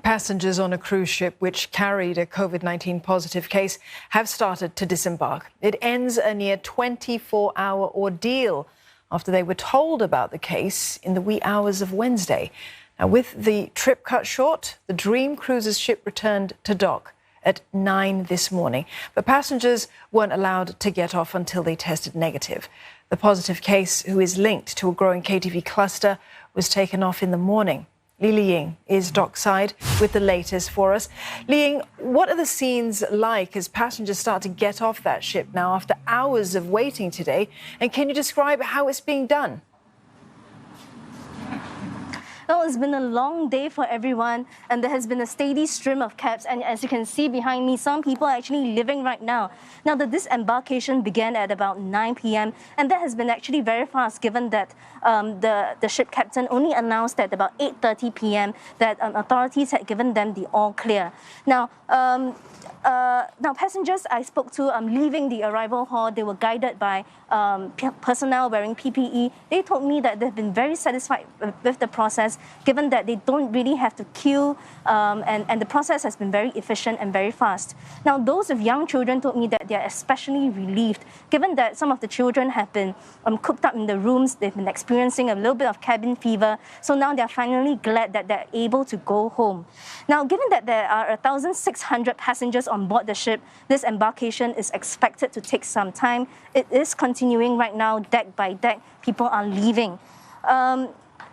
Passengers on a cruise ship which carried a COVID-19 positive case have started to disembark. It ends a near 24-hour ordeal after they were told about the case in the wee hours of Wednesday. Now, with the trip cut short, the Dream Cruises ship returned to dock at 9 this morning. But passengers weren't allowed to get off until they tested negative. The positive case, who is linked to a growing KTV cluster, was taken off in the morning. Li Ying is dockside with the latest for us. Li Ying, what are the scenes like as passengers start to get off that ship now after hours of waiting today? And can you describe how it's being done? Well, it's been a long day for everyone, and there has been a steady stream of cabs. And as you can see behind me, some people are actually leaving right now. Now, the disembarkation began at about 9 p.m., and that has been actually very fast, given that the ship captain only announced at about 8:30 p.m. that authorities had given them the all clear. Now, passengers I spoke to leaving the arrival hall, they were guided by personnel wearing PPE. They told me that they've been very satisfied with the process, given that they don't really have to queue, and the process has been very efficient and very fast. Now, those with young children told me that they are especially relieved, given that some of the children have been cooped up in the rooms. They've been experiencing a little bit of cabin fever, so now they're finally glad that they're able to go home. Now, given that there are 1,600 passengers on board the ship, this embarkation is expected to take some time. It is continuing right now, deck by deck. People are leaving.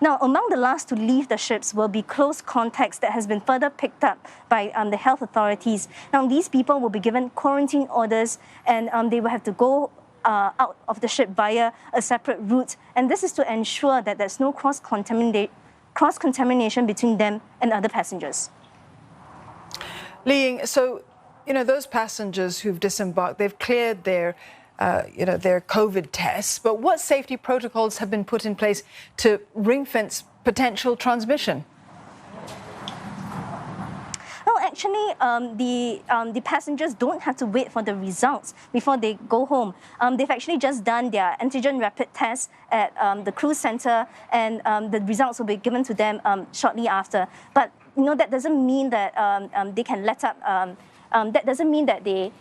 Now, among the last to leave the ships will be close contacts that has been further picked up by the health authorities. Now, these people will be given quarantine orders, and they will have to go out of the ship via a separate route. And this is to ensure that there's no cross-contamination between them and other passengers. Li Ying, so, those passengers who've disembarked, they've cleared their COVID tests, but what safety protocols have been put in place to ring-fence potential transmission? Well, actually, the passengers don't have to wait for the results before they go home. They've actually just done their antigen rapid test at the cruise center, and the results will be given to them shortly after. But that doesn't mean that they can let up. That doesn't mean that they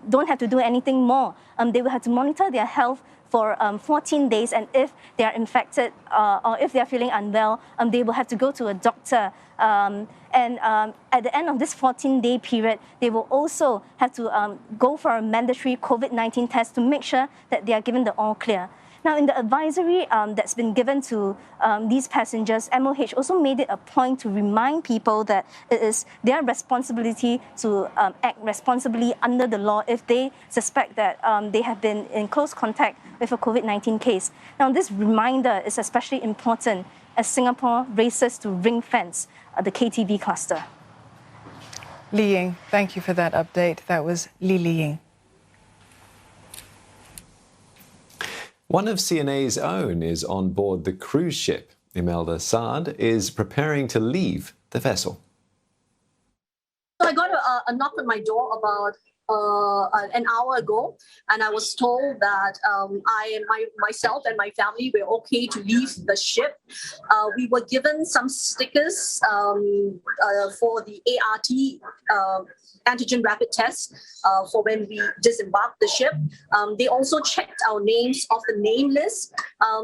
don't have to do anything more. They will have to monitor their health for 14 days, and if they are infected or if they are feeling unwell, they will have to go to a doctor. And at the end of this 14-day period, they will also have to go for a mandatory COVID-19 test to make sure that they are given the all clear. Now, in the advisory that's been given to these passengers, MOH also made it a point to remind people that it is their responsibility to act responsibly under the law if they suspect that they have been in close contact with a COVID-19 case. Now, this reminder is especially important as Singapore races to ring-fence the KTV cluster. Li Ying, thank you for that update. That was Li Ying. One of CNA's own is on board the cruise ship. Imelda Saad is preparing to leave the vessel. So I got a knock on my door about an hour ago, and I was told that myself and my family were okay to leave the ship. We were given some stickers for the ART antigen rapid test for when we disembarked the ship. They also checked our names off the name list.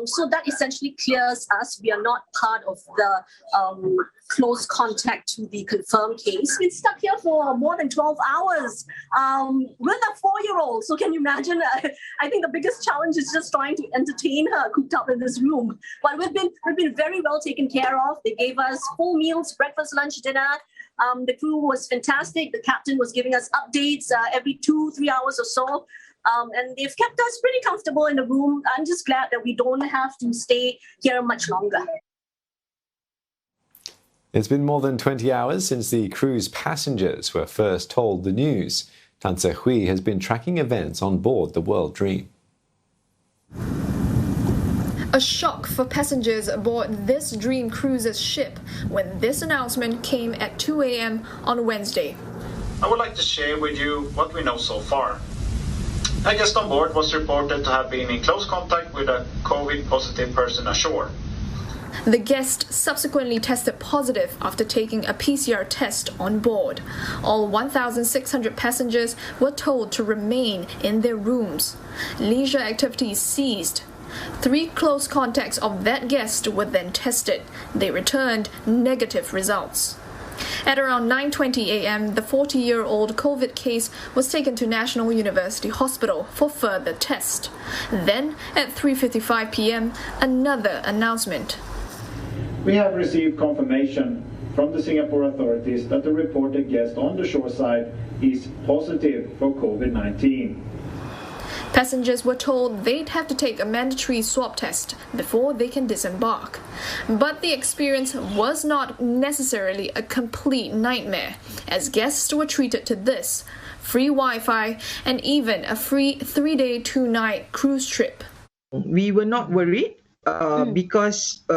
So that essentially clears us. We are not part of the close contact to the confirmed case. Been stuck here for more than 12 hours with a 4-year-old. So can you imagine? I think the biggest challenge is just trying to entertain her cooped up in this room. But we've been very well taken care of. They gave us full meals, breakfast, lunch, dinner. The crew was fantastic. The captain was giving us updates every 2-3 hours or so. And they've kept us pretty comfortable in the room. I'm just glad that we don't have to stay here much longer. It's been more than 20 hours since the cruise passengers were first told the news. Tan Se-hui has been tracking events on board the World Dream. A shock for passengers aboard this Dream Cruises ship when this announcement came at 2 a.m. on Wednesday. I would like to share with you what we know so far. A guest on board was reported to have been in close contact with a COVID-positive person ashore. The guest subsequently tested positive after taking a PCR test on board. All 1,600 passengers were told to remain in their rooms. Leisure activities ceased. 3 close contacts of that guest were then tested. They returned negative results. At around 9:20 a.m., the 40-year-old COVID case was taken to National University Hospital for further test. Then, at 3:55 p.m., another announcement. We have received confirmation from the Singapore authorities that the reported guest on the shoreside is positive for COVID-19. Passengers were told they'd have to take a mandatory swab test before they can disembark. But the experience was not necessarily a complete nightmare, as guests were treated to this: free Wi-Fi and even a free 3-day, 2-night cruise trip. We were not worried because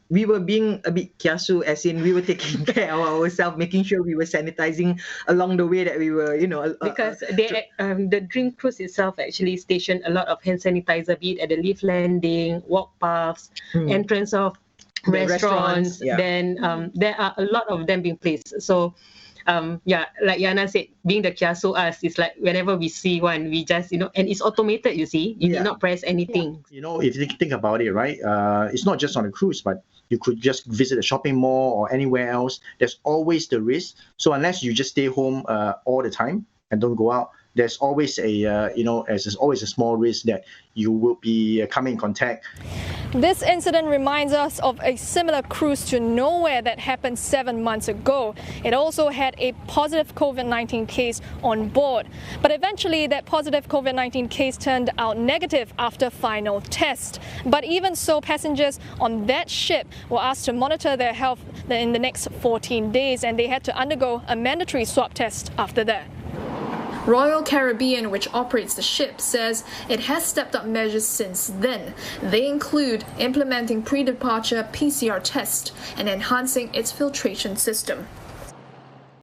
we were being a bit kiasu, as in we were taking care of ourselves, making sure we were sanitizing along the way that we were, because the dream cruise itself actually stationed a lot of hand sanitizer, be it at the lift landing, walk paths, entrance of restaurants. Yeah. Then there are a lot of them being placed. So like Yana said, being the kiasu us, it's like whenever we see one, we just, and it's automated, you see. You did not press anything. If you think about it, right, it's not just on a cruise, but you could just visit a shopping mall or anywhere else. There's always the risk. So unless you just stay home all the time and don't go out, there's always there's always a small risk that you will be coming in contact. This incident reminds us of a similar cruise to nowhere that happened 7 months ago. It also had a positive COVID-19 case on board. But eventually that positive COVID-19 case turned out negative after final test. But even so, passengers on that ship were asked to monitor their health in the next 14 days, and they had to undergo a mandatory swab test after that. Royal Caribbean, which operates the ship, says it has stepped up measures since then. They include implementing pre-departure PCR tests and enhancing its filtration system.